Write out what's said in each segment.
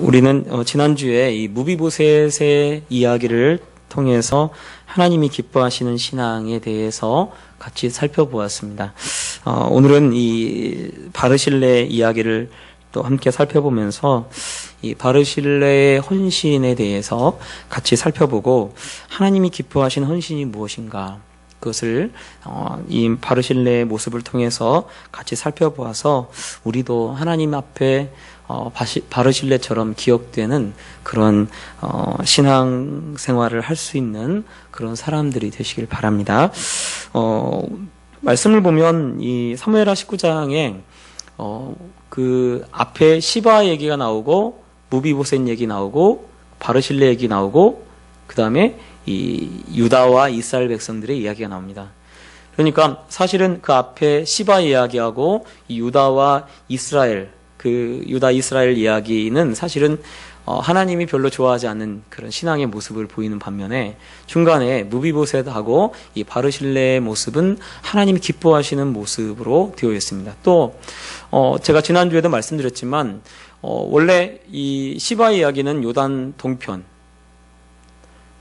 우리는 지난주에 이 무비보셋의 이야기를 통해서 하나님이 기뻐하시는 신앙에 대해서 같이 살펴보았습니다. 오늘은 이 바르실레 이야기를 또 함께 살펴보면서 이 바르실레의 헌신에 대해서 같이 살펴보고 하나님이 기뻐하시는 헌신이 무엇인가, 그것을 이 바르실레의 모습을 통해서 같이 살펴보아서 우리도 하나님 앞에 바르실레처럼 기억되는 그런 신앙 생활을 할 수 있는 그런 사람들이 되시길 바랍니다. 말씀을 보면 이 사무엘하 19장에 그 앞에 시바 얘기가 나오고 무비보셋 얘기 나오고 바르실레 얘기 나오고 그 다음에 이 유다와 이스라엘 백성들의 이야기가 나옵니다. 그러니까 사실은 그 앞에 시바 이야기하고 이 유다와 이스라엘, 그 유다 이스라엘 이야기는 사실은 하나님이 별로 좋아하지 않는 그런 신앙의 모습을 보이는 반면에 중간에 무비보셋하고 이 바르실레의 모습은 하나님이 기뻐하시는 모습으로 되어 있습니다. 또 제가 지난주에도 말씀드렸지만 원래 이 시바 이야기는 요단 동편,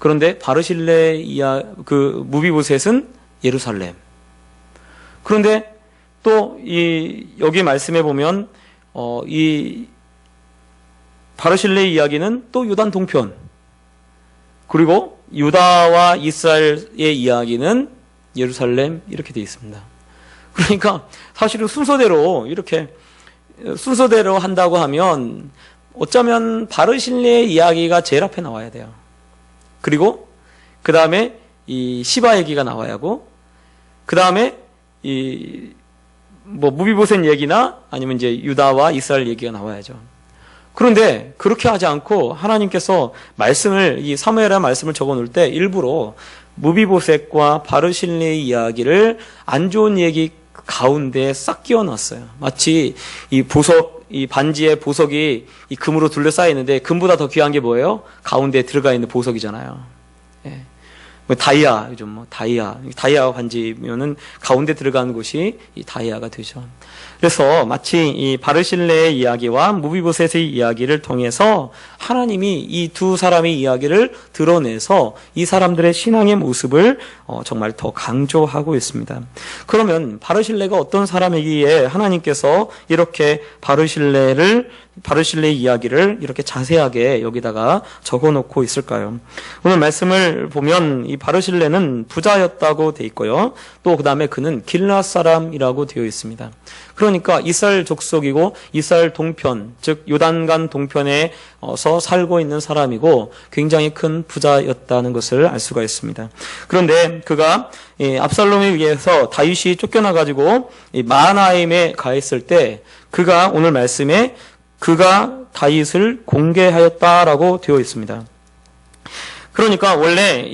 그런데 바르실레 그 무비보셋은 예루살렘. 그런데 또 여기 말씀해 보면 이 바르실레 이야기는 또 요단 동편, 그리고 유다와 이스라엘의 이야기는 예루살렘, 이렇게 되어 있습니다. 그러니까 사실은 순서대로 한다고 하면 어쩌면 바르실레의 이야기가 제일 앞에 나와야 돼요. 그리고 그 다음에 이 시바 얘기가 나와야 하고, 그 다음에 무비보셋 얘기나 아니면 이제 유다와 이스라엘 얘기가 나와야죠. 그런데 그렇게 하지 않고 하나님께서 이 사무엘하 말씀을 적어 놓을 때 일부러 무비보셋과 바르실레의 이야기를 안 좋은 얘기 가운데 싹 끼워 넣었어요. 마치 이 반지의 보석이 이 금으로 둘러싸여 있는데 금보다 더 귀한 게 뭐예요? 가운데에 들어가 있는 보석이잖아요. 예. 다이아, 요즘 다이아 반지면은 가운데 들어가는 곳이 이 다이아가 되죠. 그래서 마치 이 바르실레의 이야기와 무비보셋의 이야기를 통해서 하나님이 이 두 사람의 이야기를 드러내서 이 사람들의 신앙의 모습을 정말 더 강조하고 있습니다. 그러면 바르실레가 어떤 사람이기에 하나님께서 이렇게 바르실레의 이야기를 이렇게 자세하게 여기다가 적어놓고 있을까요? 오늘 말씀을 보면 이 바르실레는 부자였다고 돼 있고요. 또 그 다음에 그는 길앗 사람이라고 되어 있습니다. 그러니까 이스라엘 족속이고 이스라엘 동편, 즉 요단강 동편에서 살고 있는 사람이고 굉장히 큰 부자였다는 것을 알 수가 있습니다. 그런데 그가 압살롬에 의해서 다윗이 쫓겨나가지고 마하나임에 가 있을 때 그가 오늘 말씀에 그가 다윗을 공개하였다라고 되어 있습니다. 그러니까 원래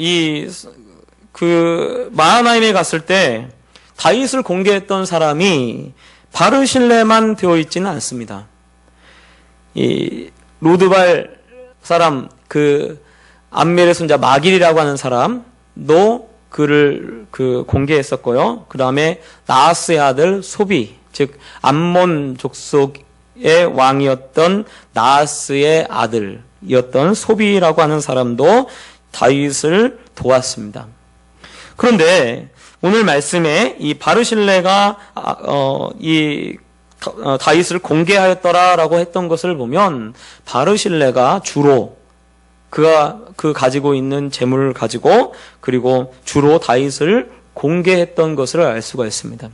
마하나임에 갔을 때 다윗을 공개했던 사람이 바르실레만 되어 있지는 않습니다. 이 로드발 사람, 그 암멜의 손자 마길이라고 하는 사람도 그를 공개했었고요. 그 다음에 나하스의 아들 소비, 즉 암몬 족속의 왕이었던 나하스의 아들이었던 소비라고 하는 사람도 다윗을 도왔습니다. 그런데 오늘 말씀에 이 바르실레가 다윗을 공개하였더라라고 했던 것을 보면 바르실레가 주로 그가 가지고 있는 재물을 가지고 그리고 주로 다윗을 공개했던 것을 알 수가 있습니다.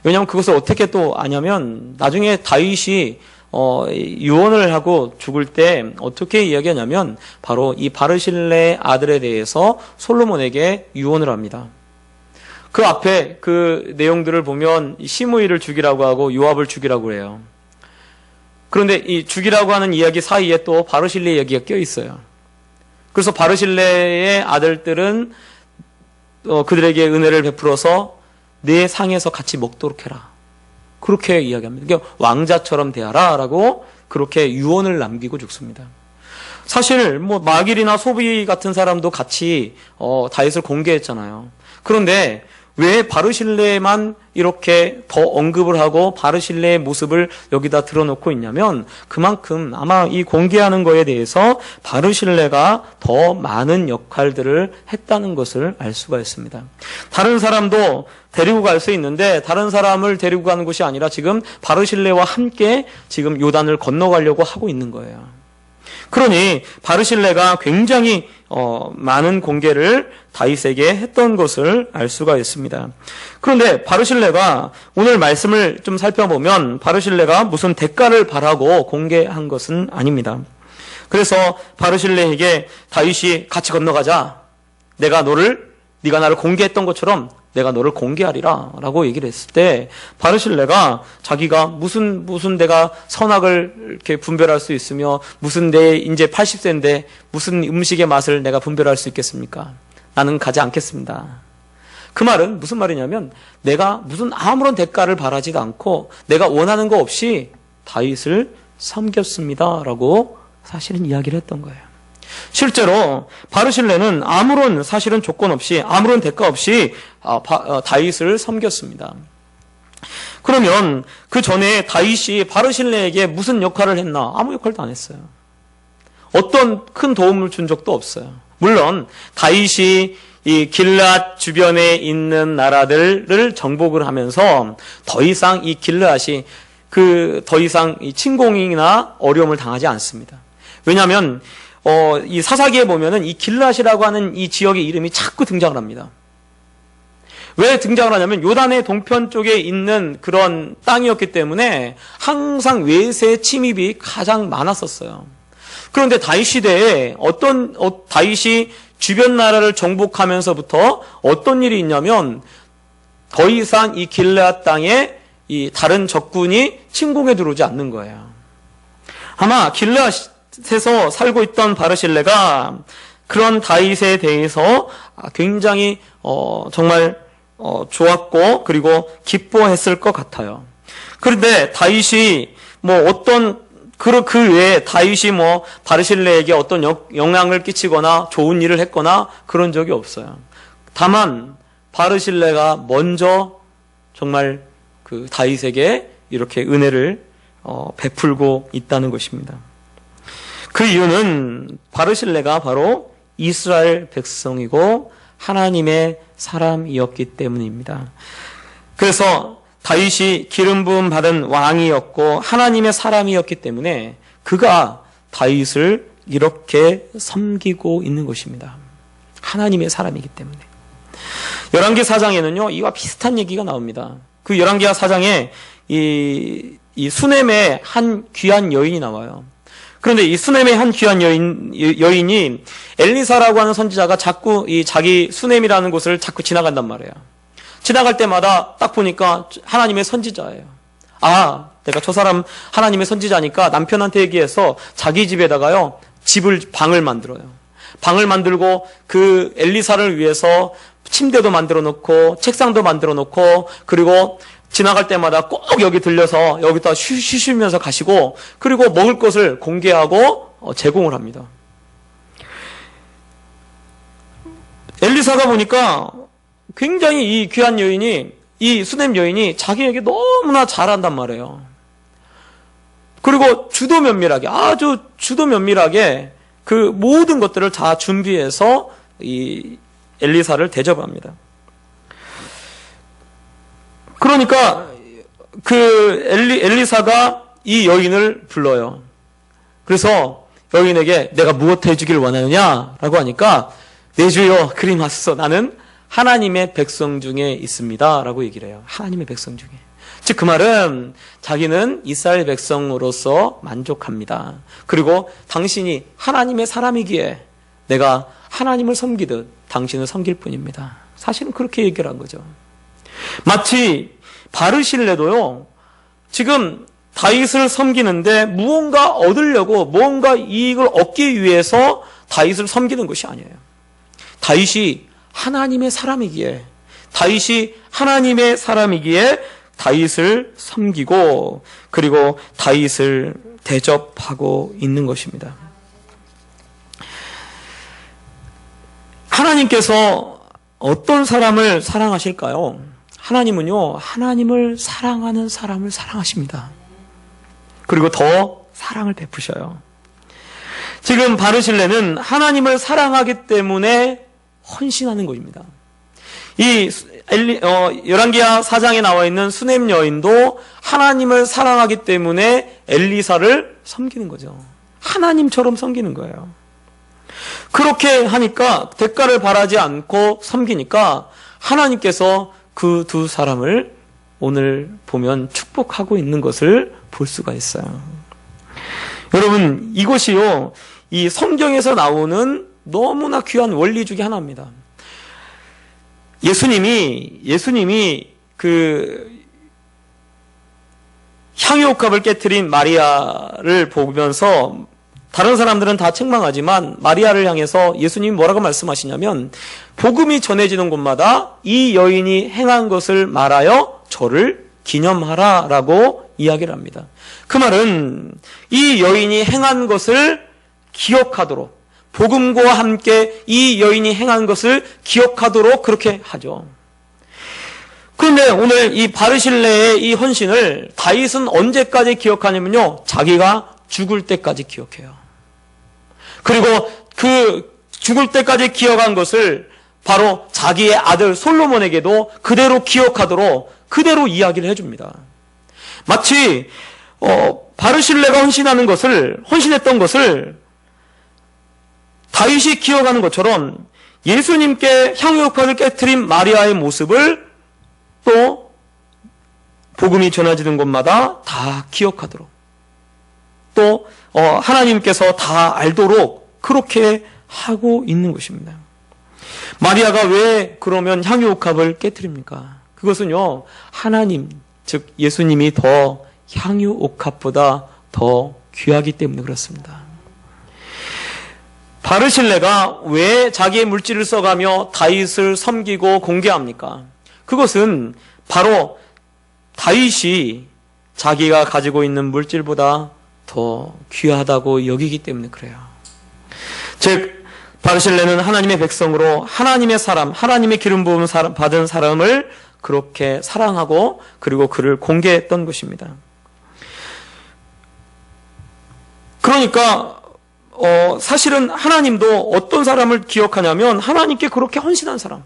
왜냐하면 그것을 어떻게 또 아냐면 나중에 다윗이 유언을 하고 죽을 때 어떻게 이야기하냐면 바로 이 바르실레 아들에 대해서 솔로몬에게 유언을 합니다. 그 앞에 그 내용들을 보면 시므이를 죽이라고 하고 요압을 죽이라고 해요. 그런데 이 죽이라고 하는 이야기 사이에 또 바르실레 이야기가 껴 있어요. 그래서 바르실레의 아들들은 그들에게 은혜를 베풀어서 내 상에서 같이 먹도록 해라. 그렇게 이야기합니다. 그러니까 왕자처럼 대하라라고 그렇게 유언을 남기고 죽습니다. 사실 마길이나 소비 같은 사람도 같이 다윗을 공개했잖아요. 그런데 왜 바르실레만 이렇게 더 언급을 하고 바르실레의 모습을 여기다 드러놓고 있냐면 그만큼 아마 이 공개하는 거에 대해서 바르실레가 더 많은 역할들을 했다는 것을 알 수가 있습니다. 다른 사람도 데리고 갈 수 있는데 다른 사람을 데리고 가는 것이 아니라 지금 바르실레와 함께 지금 요단을 건너가려고 하고 있는 거예요. 그러니 바르실레가 굉장히 많은 공개를 다윗에게 했던 것을 알 수가 있습니다. 그런데 바르실레가 오늘 말씀을 좀 살펴보면 바르실레가 무슨 대가를 바라고 공개한 것은 아닙니다. 그래서 바르실레에게 다윗이 같이 건너가자. 네가 나를 공개했던 것처럼 내가 너를 공개하리라 라고 얘기를 했을 때 바르실레가 자기가 무슨 내가 선악을 이렇게 분별할 수 있으며 무슨 내 이제 80세인데 무슨 음식의 맛을 내가 분별할 수 있겠습니까? 나는 가지 않겠습니다. 그 말은 무슨 말이냐면 내가 무슨 아무런 대가를 바라지도 않고 내가 원하는 거 없이 다윗을 섬겼습니다 라고 사실은 이야기를 했던 거예요. 실제로 바르실레는 아무런 사실은 조건 없이 아무런 대가 없이 다윗을 섬겼습니다. 그러면 그 전에 다윗이 바르실레에게 무슨 역할을 했나? 아무 역할도 안 했어요. 어떤 큰 도움을 준 적도 없어요. 물론 다윗이 이 길르앗 주변에 있는 나라들을 정복을 하면서 더 이상 이 길르앗이 더 이상 이 침공이나 어려움을 당하지 않습니다. 왜냐하면 이 사사기에 보면은 이 길르앗이라고 하는 이 지역의 이름이 자꾸 등장을 합니다. 왜 등장을 하냐면 요단의 동편 쪽에 있는 그런 땅이었기 때문에 항상 외세 침입이 가장 많았었어요. 그런데 다윗 시대에 다윗이 주변 나라를 정복하면서부터 어떤 일이 있냐면 더 이상 이 길르앗 땅에 이 다른 적군이 침공해 들어오지 않는 거예요. 아마 길르앗에서 살고 있던 바르실레가 그런 다윗에 대해서 굉장히 정말 좋았고 그리고 기뻐했을 것 같아요. 그런데 다윗이 그 외에 다윗이 바르실레에게 어떤 영향을 끼치거나 좋은 일을 했거나 그런 적이 없어요. 다만 바르실레가 먼저 정말 그 다윗에게 이렇게 은혜를 베풀고 있다는 것입니다. 그 이유는 바르실레가 바로 이스라엘 백성이고 하나님의 사람이었기 때문입니다. 그래서 다윗이 기름 부음 받은 왕이었고 하나님의 사람이었기 때문에 그가 다윗을 이렇게 섬기고 있는 것입니다. 하나님의 사람이기 때문에. 열왕기 4장에는요 이와 비슷한 얘기가 나옵니다. 그 열왕기 4장에 이 수넴의 한 귀한 여인이 나와요. 그런데 이 수넴의 한 귀한 여인이 엘리사라고 하는 선지자가 자꾸 자기 수넴이라는 곳을 자꾸 지나간단 말이에요. 지나갈 때마다 딱 보니까 하나님의 선지자예요. 내가 저 사람 하나님의 선지자니까 남편한테 얘기해서 자기 집에다가요 방을 만들어요. 방을 만들고 그 엘리사를 위해서 침대도 만들어 놓고 책상도 만들어 놓고 그리고 지나갈 때마다 꼭 여기 들려서 여기다 쉬시면서 가시고 그리고 먹을 것을 공개하고 제공을 합니다. 엘리사가 보니까 굉장히 이 귀한 여인이 이 수넴 여인이 자기에게 너무나 잘한단 말이에요. 그리고 아주 주도 면밀하게 그 모든 것들을 다 준비해서 이 엘리사를 대접합니다. 그러니까 그 엘리사가 이 여인을 불러요. 그래서 여인에게 내가 무엇 해주길 원하느냐라고 하니까 내 주여 그리 하소서 나는 하나님의 백성 중에 있습니다 라고 얘기를 해요. 하나님의 백성 중에. 즉 그 말은 자기는 이스라엘 백성으로서 만족합니다. 그리고 당신이 하나님의 사람이기에 내가 하나님을 섬기듯 당신을 섬길 뿐입니다. 사실은 그렇게 얘기를 한 거죠. 마치 바르실레도요 지금 다윗을 섬기는데 무언가 얻으려고 무언가 이익을 얻기 위해서 다윗을 섬기는 것이 아니에요. 다윗이 하나님의 사람이기에 다윗을 섬기고 그리고 다윗을 대접하고 있는 것입니다. 하나님께서 어떤 사람을 사랑하실까요? 하나님은요, 하나님을 사랑하는 사람을 사랑하십니다. 그리고 더 사랑을 베푸셔요. 지금 바르실레는 하나님을 사랑하기 때문에 헌신하는 것입니다. 이 열왕기하 4장에 나와 있는 수넴 여인도 하나님을 사랑하기 때문에 엘리사를 섬기는 거죠. 하나님처럼 섬기는 거예요. 그렇게 하니까 대가를 바라지 않고 섬기니까 하나님께서 그 두 사람을 오늘 보면 축복하고 있는 것을 볼 수가 있어요. 여러분, 이것이요, 이 성경에서 나오는 너무나 귀한 원리 중에 하나입니다. 예수님이 그 향유옥합을 깨트린 마리아를 보면서 다른 사람들은 다 책망하지만 마리아를 향해서 예수님이 뭐라고 말씀하시냐면 복음이 전해지는 곳마다 이 여인이 행한 것을 말하여 저를 기념하라 라고 이야기를 합니다. 그 말은 이 여인이 행한 것을 기억하도록, 복음과 함께 이 여인이 행한 것을 기억하도록 그렇게 하죠. 그런데 오늘 이 바르실레의 이 헌신을 다윗은 언제까지 기억하냐면요, 자기가 죽을 때까지 기억해요. 그리고 그 죽을 때까지 기억한 것을 바로 자기의 아들 솔로몬에게도 그대로 기억하도록 그대로 이야기를 해줍니다. 마치 바르실레가 헌신했던 것을 다윗이 기억하는 것처럼 예수님께 향유옥합을 깨트린 마리아의 모습을 또 복음이 전해지는 곳마다 다 기억하도록, 또 하나님께서 다 알도록 그렇게 하고 있는 것입니다. 마리아가 왜 그러면 향유옥합을 깨트립니까? 그것은요, 하나님, 즉 예수님이 더 향유옥합보다 더 귀하기 때문에 그렇습니다. 바르실레가 왜 자기의 물질을 써가며 다윗을 섬기고 공개합니까? 그것은 바로 다윗이 자기가 가지고 있는 물질보다 더 귀하다고 여기기 때문에 그래요. 즉 바르실레는 하나님의 백성으로 하나님의 사람, 하나님의 기름 부음 받은 사람을 그렇게 사랑하고 그리고 그를 공개했던 것입니다. 그러니까 사실은 하나님도 어떤 사람을 기억하냐면 하나님께 그렇게 헌신한 사람,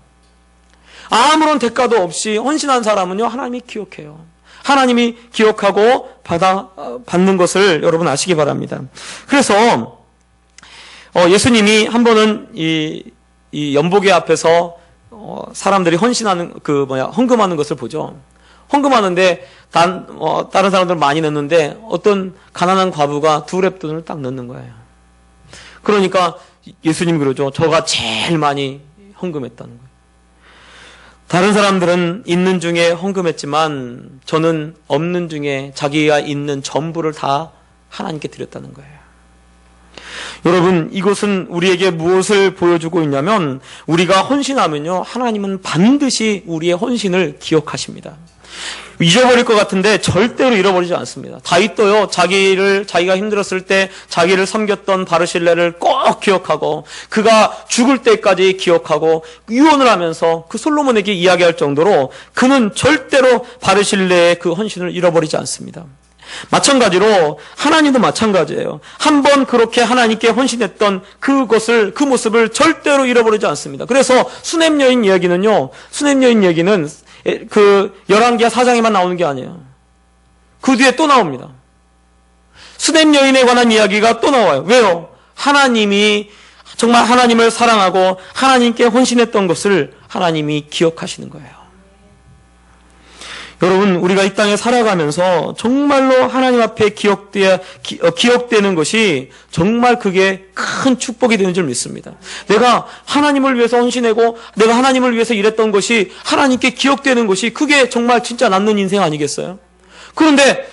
아무런 대가도 없이 헌신한 사람은요, 하나님이 기억해요. 하나님이 기억하고 받는 것을 여러분 아시기 바랍니다. 그래서 예수님이 한 번은 이 연복의 앞에서 사람들이 헌금하는 것을 보죠. 헌금하는데 다른 사람들 많이 넣는데 어떤 가난한 과부가 2렙돈을 딱 넣는 거예요. 그러니까 예수님이 그러죠. 저가 제일 많이 헌금했다는 거예요. 다른 사람들은 있는 중에 헌금했지만 저는 없는 중에 자기가 있는 전부를 다 하나님께 드렸다는 거예요. 여러분, 이것은 우리에게 무엇을 보여주고 있냐면 우리가 헌신하면요, 하나님은 반드시 우리의 헌신을 기억하십니다. 잊어버릴 것 같은데 절대로 잃어버리지 않습니다. 다윗도요, 자기가 힘들었을 때 자기를 섬겼던 바르실레를 꼭 기억하고 그가 죽을 때까지 기억하고 유언을 하면서 그 솔로몬에게 이야기할 정도로 그는 절대로 바르실레의 그 헌신을 잃어버리지 않습니다. 마찬가지로 하나님도 마찬가지예요. 한번 그렇게 하나님께 헌신했던 그 모습을 절대로 잃어버리지 않습니다. 그래서 수넴 여인 얘기는 그 열왕기하 4장에만 나오는 게 아니에요. 그 뒤에 또 나옵니다. 수넴 여인에 관한 이야기가 또 나와요. 왜요? 하나님이 정말 하나님을 사랑하고 하나님께 헌신했던 것을 하나님이 기억하시는 거예요. 여러분, 우리가 이 땅에 살아가면서 정말로 하나님 앞에 기억되는 것이 정말 그게 큰 축복이 되는 줄 믿습니다. 내가 하나님을 위해서 헌신하고 내가 하나님을 위해서 일했던 것이 하나님께 기억되는 것이 그게 정말 진짜 남는 인생 아니겠어요? 그런데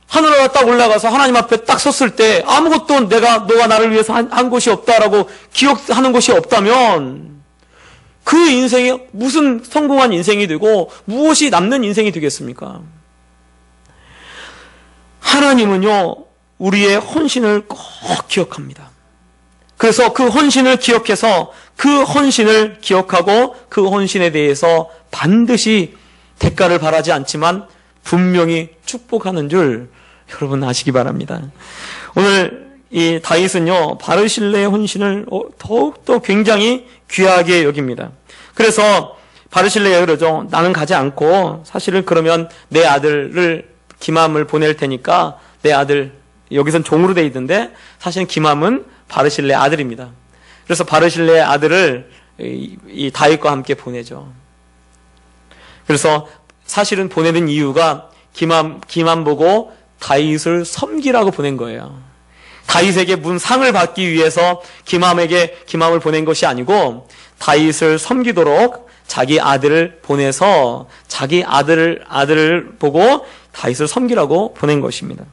하늘에 딱 올라가서 하나님 앞에 딱 섰을 때 아무것도 너가 나를 위해서 한 것이 없다라고 기억하는 것이 없다면 그 인생이 무슨 성공한 인생이 되고 무엇이 남는 인생이 되겠습니까? 하나님은요, 우리의 헌신을 꼭 기억합니다. 그래서 그 헌신을 기억해서 그 헌신을 기억하고 그 헌신에 대해서 반드시 대가를 바라지 않지만 분명히 축복하는 줄 여러분 아시기 바랍니다. 오늘 이 다윗은요, 바르실레의 헌신을 더욱더 굉장히 귀하게 여깁니다. 그래서 바르실레가 그러죠. 나는 가지 않고 사실은 그러면 내 아들을 기맘을 보낼 테니까 내 아들, 여기선 종으로 돼 있는데 사실은 기맘은 바르실레 아들입니다. 그래서 바르실레의 아들을 이 다윗과 함께 보내죠. 그래서 사실은 보내는 이유가 기맘 보고 다윗을 섬기라고 보낸 거예요. 다윗에게 무슨 상을 받기 위해서 기맘을 보낸 것이 아니고 다윗을 섬기도록 자기 아들을 보내서 자기 아들을 보고 다윗을 섬기라고 보낸 것입니다.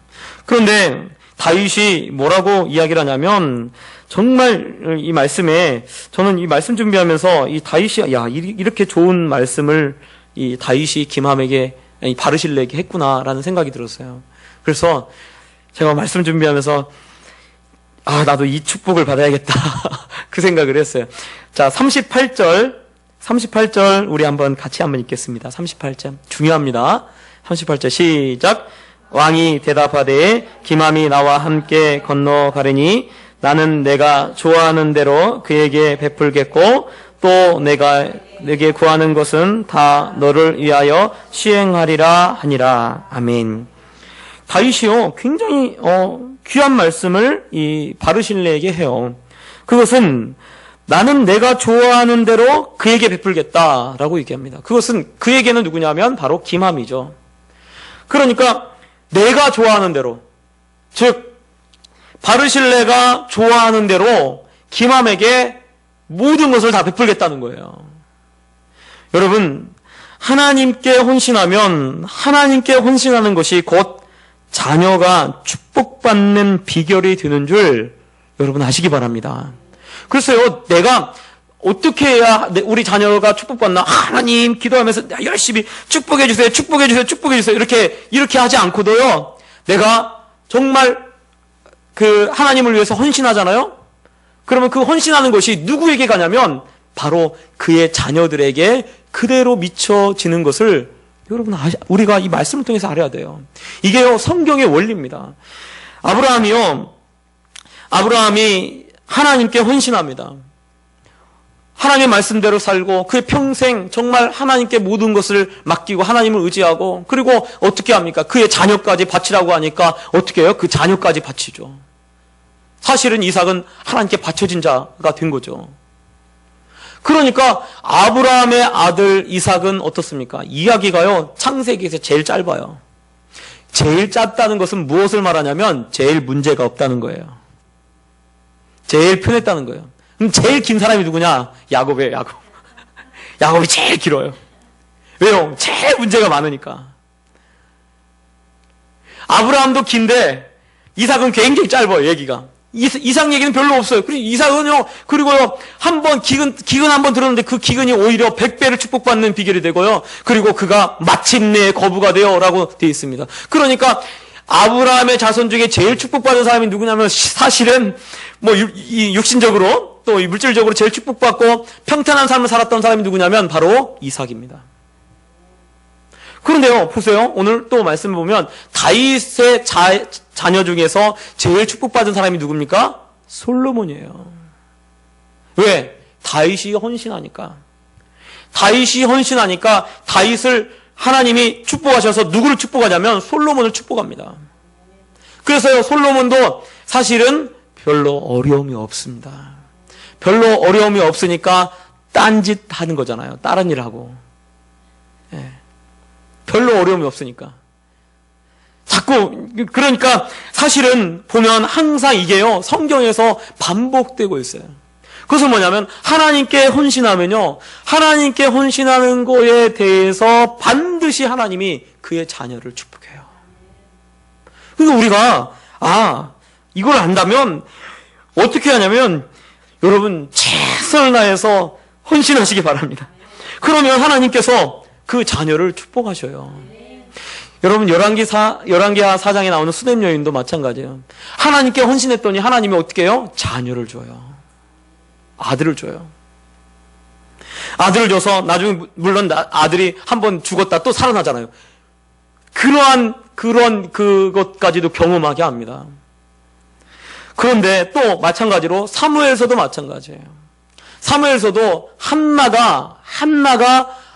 그런데 다윗이 뭐라고 이야기를 하냐면 정말 이 말씀에 저는 이 말씀 준비하면서 이 다윗이 이렇게 좋은 말씀을 이 다윗이 기맘에게 바르실레에게 했구나라는 생각이 들었어요. 그래서 제가 말씀 준비하면서 나도 이 축복을 받아야겠다 그 생각을 했어요. 자, 38절 우리 같이 한번 읽겠습니다. 38절 중요합니다. 38절 시작. 왕이 대답하되 기맘이 나와 함께 건너가려니 나는 내가 좋아하는 대로 그에게 베풀겠고 또 내가 내게 구하는 것은 다 너를 위하여 시행하리라 하니라. 아멘. 다윗이요, 굉장히 귀한 말씀을 이 바르실레에게 해요. 그것은 나는 내가 좋아하는 대로 그에게 베풀겠다라고 얘기합니다. 그것은 그에게는 누구냐면 바로 기맘이죠. 그러니까 내가 좋아하는 대로, 즉 바르실레가 좋아하는 대로 기맘에게 모든 것을 다 베풀겠다는 거예요. 여러분, 하나님께 헌신하면 하나님께 헌신하는 것이 곧 자녀가 축복받는 비결이 되는 줄 여러분 아시기 바랍니다. 그래서요, 내가 어떻게 해야 우리 자녀가 축복받나? 하나님 기도하면서 열심히 축복해 주세요, 축복해 주세요, 축복해 주세요. 이렇게 하지 않고도요, 내가 정말 그 하나님을 위해서 헌신하잖아요? 그러면 그 헌신하는 것이 누구에게 가냐면 바로 그의 자녀들에게 그대로 미쳐지는 것을 여러분 우리가 이 말씀을 통해서 알아야 돼요. 이게요, 성경의 원리입니다. 아브라함이 하나님께 헌신합니다. 하나님의 말씀대로 살고 그의 평생 정말 하나님께 모든 것을 맡기고 하나님을 의지하고, 그리고 어떻게 합니까? 그의 자녀까지 바치라고 하니까 어떻게 해요? 그 자녀까지 바치죠. 사실은 이삭은 하나님께 바쳐진 자가 된 거죠. 그러니까 아브라함의 아들 이삭은 어떻습니까? 이야기가요, 창세기에서 제일 짧아요. 제일 짧다는 것은 무엇을 말하냐면 제일 문제가 없다는 거예요. 제일 편했다는 거예요. 그럼 제일 긴 사람이 누구냐? 야곱이에요, 야곱. 야곱이 제일 길어요. 왜요? 제일 문제가 많으니까. 아브라함도 긴데 이삭은 굉장히 짧아요, 얘기가. 이삭 얘기는 별로 없어요. 그리고 이삭은요, 그리고요, 기근 한번 들었는데 그 기근이 오히려 100배를 축복받는 비결이 되고요. 그리고 그가 마침내 거부가 되어 라고 되어 있습니다. 그러니까 아브라함의 자손 중에 제일 축복받은 사람이 누구냐면 사실은 육신적으로 또 물질적으로 제일 축복받고 평탄한 삶을 살았던 사람이 누구냐면 바로 이삭입니다. 그런데요, 보세요. 오늘 또 말씀을 보면 다윗의 자녀 중에서 제일 축복받은 사람이 누굽니까? 솔로몬이에요. 왜? 다윗이 헌신하니까. 다윗을 하나님이 축복하셔서 누구를 축복하냐면 솔로몬을 축복합니다. 그래서요, 솔로몬도 사실은 별로 어려움이 없습니다. 별로 어려움이 없으니까 딴짓 하는 거잖아요. 다른 일 하고. 예. 별로 어려움이 없으니까. 그러니까 사실은 보면 항상 이게요, 성경에서 반복되고 있어요. 그것은 뭐냐면 하나님께 헌신하면요, 하나님께 헌신하는 거에 대해서 반드시 하나님이 그의 자녀를 축복해요. 그러니까 우리가 이걸 안다면 어떻게 하냐면 여러분 최선을 다해서 헌신하시기 바랍니다. 그러면 하나님께서 그 자녀를 축복하셔요. 여러분 열왕기하 4장에 나오는 수넴 여인도 마찬가지예요. 하나님께 헌신했더니 하나님이 어떻게 해요? 자녀를 줘요. 아들을 줘요. 아들을 줘서 나중에 물론 아들이 한번 죽었다 또 살아나잖아요. 그런 그것까지도 경험하게 합니다. 그런데 또 마찬가지로 사무엘서도 마찬가지예요. 사무엘서도 한나가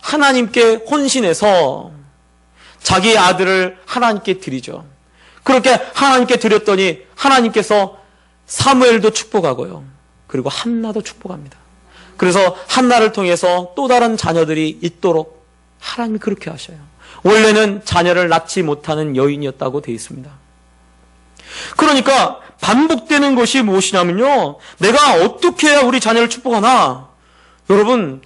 하나님께 헌신해서 자기 아들을 하나님께 드리죠. 그렇게 하나님께 드렸더니 하나님께서 사무엘도 축복하고요. 그리고 한나도 축복합니다. 그래서 한나를 통해서 또 다른 자녀들이 있도록 하나님이 그렇게 하셔요. 원래는 자녀를 낳지 못하는 여인이었다고 되어 있습니다. 그러니까 반복되는 것이 무엇이냐면요. 내가 어떻게 해야 우리 자녀를 축복하나? 여러분,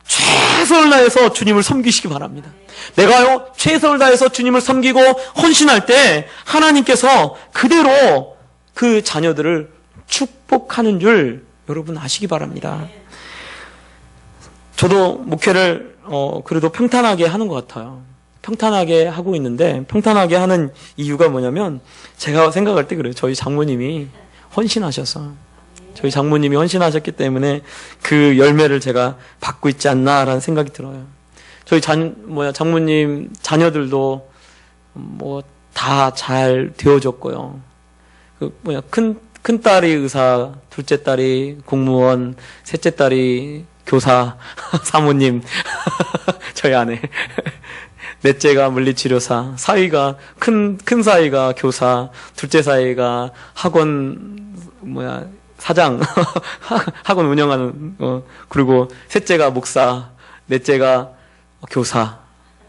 최선을 다해서 주님을 섬기시기 바랍니다. 내가요, 최선을 다해서 주님을 섬기고 헌신할 때 하나님께서 그대로 그 자녀들을 축복하는 줄 여러분 아시기 바랍니다. 저도 목회를 그래도 평탄하게 하는 것 같아요. 평탄하게 하고 있는데 평탄하게 하는 이유가 뭐냐면 제가 생각할 때 그래요. 저희 장모님이 헌신하셔서 저희 장모님이 헌신하셨기 때문에 그 열매를 제가 받고 있지 않나라는 생각이 들어요. 저희 장모님 자녀들도 다 잘 되어졌고요. 큰 딸이 의사, 둘째 딸이 공무원, 셋째 딸이 교사, 사모님, 저희 아내. 넷째가 물리치료사, 사위가 큰 사위가 교사, 둘째 사위가 학원 사장, 학원 운영하는 그리고 셋째가 목사, 넷째가 교사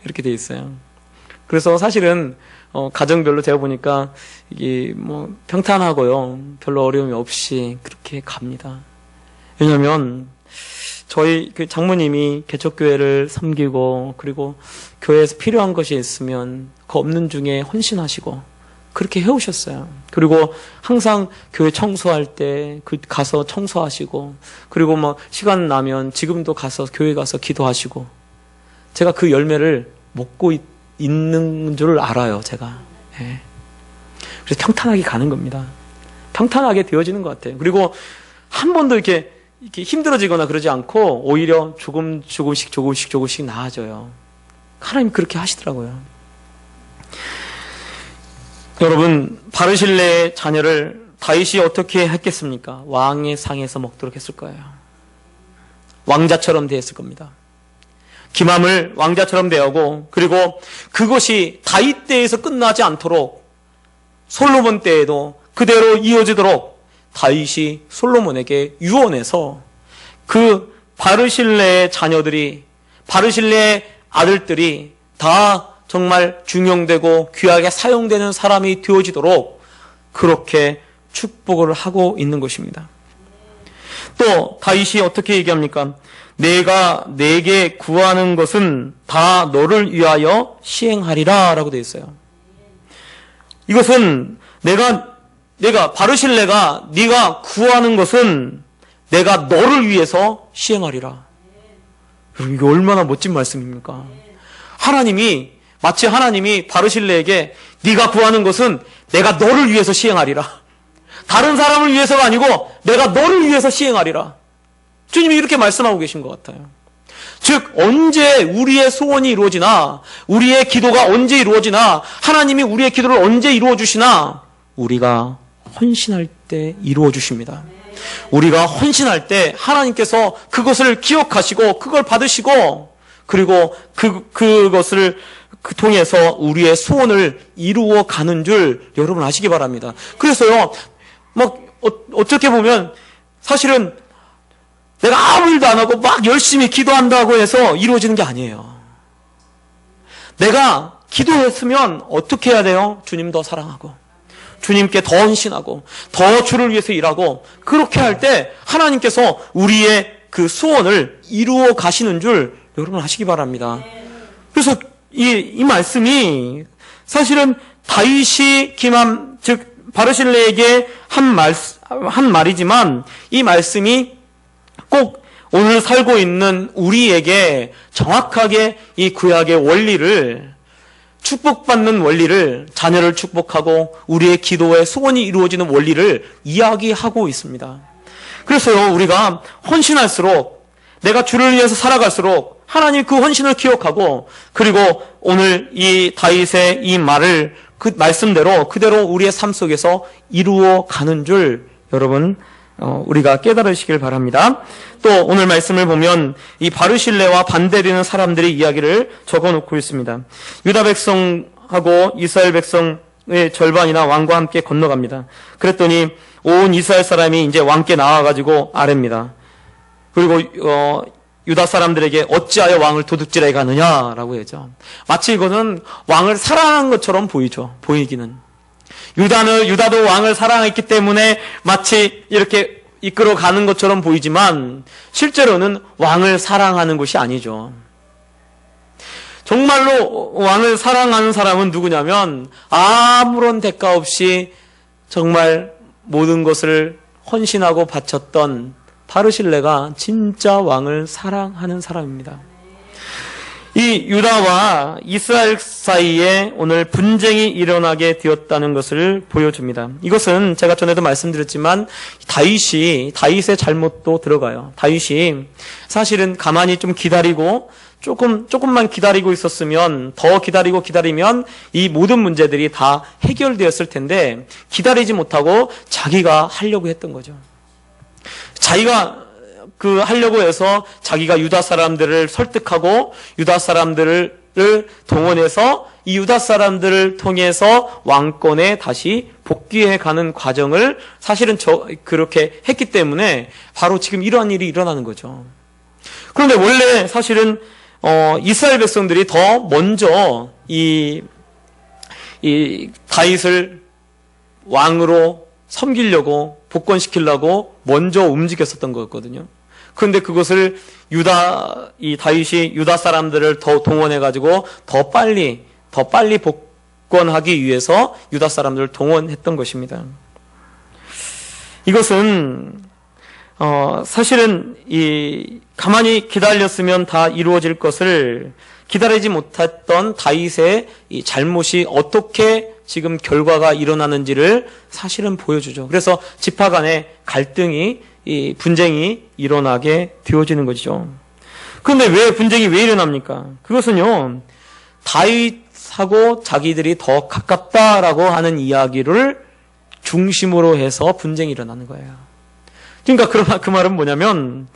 이렇게 돼 있어요. 그래서 사실은 가정별로 제가 보니까 이게 평탄하고요, 별로 어려움이 없이 그렇게 갑니다. 왜냐하면 저희 그 장모님이 개척교회를 섬기고 그리고 교회에서 필요한 것이 있으면 그 없는 중에 헌신하시고 그렇게 해오셨어요. 그리고 항상 교회 청소할 때 가서 청소하시고 그리고 시간 나면 지금도 가서 교회 가서 기도하시고 제가 그 열매를 먹고 있는 줄 알아요. 제가. 네. 그래서 평탄하게 가는 겁니다. 평탄하게 되어지는 것 같아요. 그리고 한 번도 이렇게 힘들어지거나 그러지 않고 오히려 조금씩 나아져요. 하나님 그렇게 하시더라고요. 여러분, 바르실레의 자녀를 다윗이 어떻게 했겠습니까? 왕의 상에서 먹도록 했을 거예요. 왕자처럼 되었을 겁니다. 기맘을 왕자처럼 대하고 그리고 그것이 다윗 때에서 끝나지 않도록 솔로몬 때에도 그대로 이어지도록 다윗이 솔로몬에게 유언해서 그 바르실레의 자녀들이 바르실레의 아들들이 다 정말 중용되고 귀하게 사용되는 사람이 되어지도록 그렇게 축복을 하고 있는 것입니다. 또 다윗이 어떻게 얘기합니까? 내가 내게 구하는 것은 다 너를 위하여 시행하리라 라고 되어 있어요. 이것은 내가 바르실레가 네가 구하는 것은 내가 너를 위해서 시행하리라. 여러분, 이게 얼마나 멋진 말씀입니까? 마치 하나님이 바르실레에게 네가 구하는 것은 내가 너를 위해서 시행하리라. 다른 사람을 위해서가 아니고 내가 너를 위해서 시행하리라. 주님이 이렇게 말씀하고 계신 것 같아요. 즉 언제 우리의 소원이 이루어지나 우리의 기도가 언제 이루어지나 하나님이 우리의 기도를 언제 이루어 주시나 우리가 헌신할 때 이루어 주십니다. 우리가 헌신할 때 하나님께서 그것을 기억하시고 그걸 받으시고 그리고 그것을 통해서 우리의 소원을 이루어 가는 줄 여러분 아시기 바랍니다. 그래서요, 어떻게 보면 사실은 내가 아무 일도 안 하고 막 열심히 기도한다고 해서 이루어지는 게 아니에요. 내가 기도했으면 어떻게 해야 돼요? 주님 더 사랑하고 주님께 더 헌신하고 더 주를 위해서 일하고 그렇게 할 때 하나님께서 우리의 그 소원을 이루어 가시는 줄 여러분 아시기 바랍니다. 그래서 이 말씀이 사실은 다윗이 즉 바르실레에게 한 말이지만 이 말씀이 꼭 오늘 살고 있는 우리에게 정확하게 이 구약의 원리를 축복받는 원리를 자녀를 축복하고 우리의 기도에 소원이 이루어지는 원리를 이야기하고 있습니다. 그래서요, 우리가 헌신할수록, 내가 주를 위해서 살아갈수록 하나님 그 헌신을 기억하고, 그리고 오늘 이 다윗의 이 말을 그 말씀대로 그대로 우리의 삶 속에서 이루어 가는 줄 여러분 우리가 깨달으시길 바랍니다. 또 오늘 말씀을 보면 이 바르실레와 반대되는 사람들의 이야기를 적어놓고 있습니다. 유다 백성하고 이스라엘 백성의 절반이나 왕과 함께 건너갑니다. 그랬더니 온 이스라엘 사람이 이제 왕께 나와가지고 아뢰입니다. 그리고 유다 사람들에게 어찌하여 왕을 도둑질해 가느냐라고 했죠. 마치 이것은 왕을 사랑한 것처럼 보이기는. 유다도 왕을 사랑했기 때문에 마치 이렇게 이끌어 가는 것처럼 보이지만 실제로는 왕을 사랑하는 것이 아니죠. 정말로 왕을 사랑하는 사람은 누구냐면 아무런 대가 없이 정말 모든 것을 헌신하고 바쳤던 바르실레가 진짜 왕을 사랑하는 사람입니다. 이 유다와 이스라엘 사이에 오늘 분쟁이 일어나게 되었다는 것을 보여줍니다. 이것은 제가 전에도 말씀드렸지만 다윗의 잘못도 들어가요. 다윗이 사실은 가만히 좀 기다리고 조금만 기다리고 있었으면, 더 기다리면 이 모든 문제들이 다 해결되었을 텐데 기다리지 못하고 자기가 하려고 했던 거죠. 자기가 하려고 해서 자기가 유다 사람들을 설득하고 유다 사람들을 동원해서 이 유다 사람들을 통해서 왕권에 다시 복귀해 가는 과정을 사실은 그렇게 했기 때문에 바로 지금 이러한 일이 일어나는 거죠. 그런데 원래 사실은 이스라엘 백성들이 더 먼저 이 다윗을 왕으로 섬기려고 복권시키려고 먼저 움직였었던 거였거든요. 그런데 그것을 다윗이 유다 사람들을 더 동원해가지고 더 빨리 복권하기 위해서 유다 사람들을 동원했던 것입니다. 이것은 사실은 가만히 기다렸으면 다 이루어질 것을 기다리지 못했던 다윗의 이 잘못이 어떻게 지금 결과가 일어나는지를 사실은 보여주죠. 그래서 지파 간의 이 분쟁이 일어나게 되어지는 것이죠. 그런데 분쟁이 왜 일어납니까? 그것은요, 다윗하고 자기들이 더 가깝다라고 하는 이야기를 중심으로 해서 분쟁이 일어나는 거예요. 그러니까 그 말은 뭐냐면,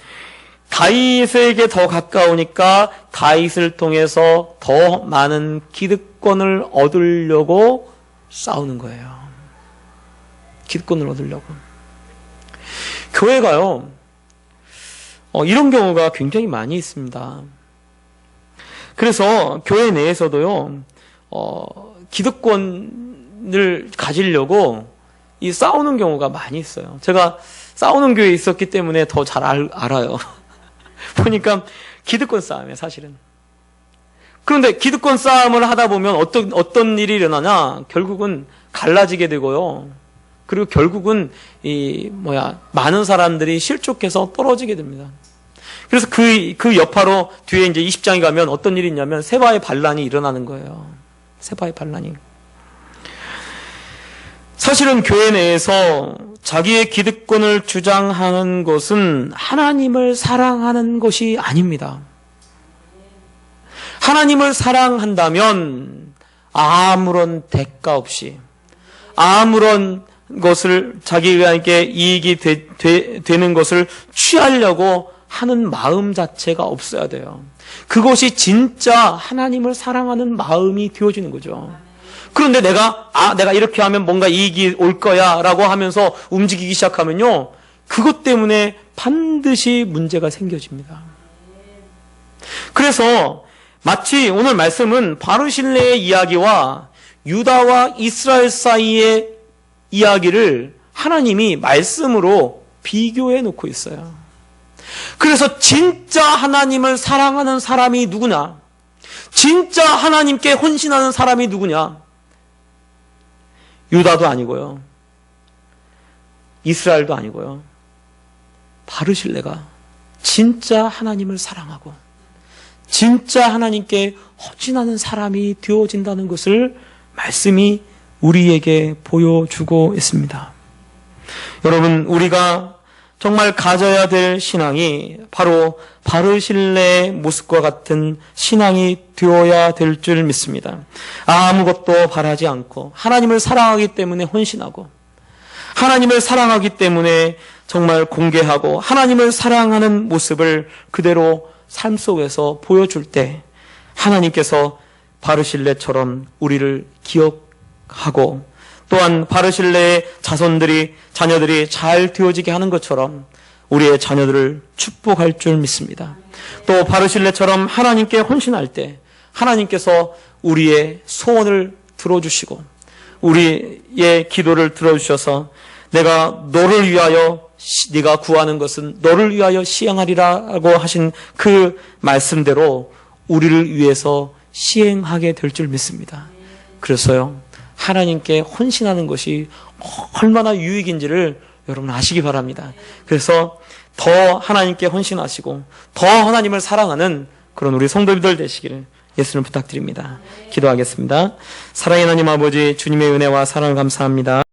다윗에게 더 가까우니까 다윗을 통해서 더 많은 기득권을 얻으려고 싸우는 거예요. 기득권을 얻으려고. 교회가요, 이런 경우가 굉장히 많이 있습니다. 그래서 교회 내에서도요, 기득권을 가지려고 싸우는 경우가 많이 있어요. 제가 싸우는 교회에 있었기 때문에 더 잘 알아요. 보니까 기득권 싸움이에요, 사실은. 그런데 기득권 싸움을 하다 보면 어떤 일이 일어나냐? 결국은 갈라지게 되고요. 그리고 결국은 많은 사람들이 실족해서 떨어지게 됩니다. 그래서 그 여파로 뒤에 이제 20장에 가면 어떤 일이 있냐면 세바의 반란이 일어나는 거예요. 세바의 반란이. 사실은 교회 내에서 자기의 기득권을 주장하는 것은 하나님을 사랑하는 것이 아닙니다. 하나님을 사랑한다면 아무런 대가 없이 아무런 것을 자기에게 이익이 되는 것을 취하려고 하는 마음 자체가 없어야 돼요. 그것이 진짜 하나님을 사랑하는 마음이 되어지는 거죠. 그런데 내가 이렇게 하면 뭔가 이익이 올 거야 라고 하면서 움직이기 시작하면요, 그것 때문에 반드시 문제가 생겨집니다. 그래서 마치 오늘 말씀은 바르실레의 이야기와 유다와 이스라엘 사이의 이야기를 하나님이 말씀으로 비교해 놓고 있어요. 그래서 진짜 하나님을 사랑하는 사람이 누구냐? 진짜 하나님께 헌신하는 사람이 누구냐? 유다도 아니고요. 이스라엘도 아니고요. 바르실레가 진짜 하나님을 사랑하고 진짜 하나님께 헌신하는 사람이 되어진다는 것을 말씀이 우리에게 보여주고 있습니다. 여러분, 우리가 정말 가져야 될 신앙이 바로 바르실레의 모습과 같은 신앙이 되어야 될 줄 믿습니다. 아무것도 바라지 않고 하나님을 사랑하기 때문에 헌신하고 하나님을 사랑하기 때문에 정말 공개하고 하나님을 사랑하는 모습을 그대로 삶 속에서 보여줄 때 하나님께서 바르실레처럼 우리를 기억하고 또한 바르실레의 자녀들이 잘 되어지게 하는 것처럼 우리의 자녀들을 축복할 줄 믿습니다. 또 바르실레처럼 하나님께 헌신할 때 하나님께서 우리의 소원을 들어주시고 우리의 기도를 들어주셔서 내가 너를 위하여 네가 구하는 것은 너를 위하여 시행하리라고 하신 그 말씀대로 우리를 위해서 시행하게 될 줄 믿습니다. 그래서요, 하나님께 헌신하는 것이 얼마나 유익인지를 여러분 아시기 바랍니다. 그래서 더 하나님께 헌신하시고 더 하나님을 사랑하는 그런 우리 성도님들 되시기를 예수님 부탁드립니다. 기도하겠습니다. 사랑의 하나님 아버지, 주님의 은혜와 사랑을 감사합니다.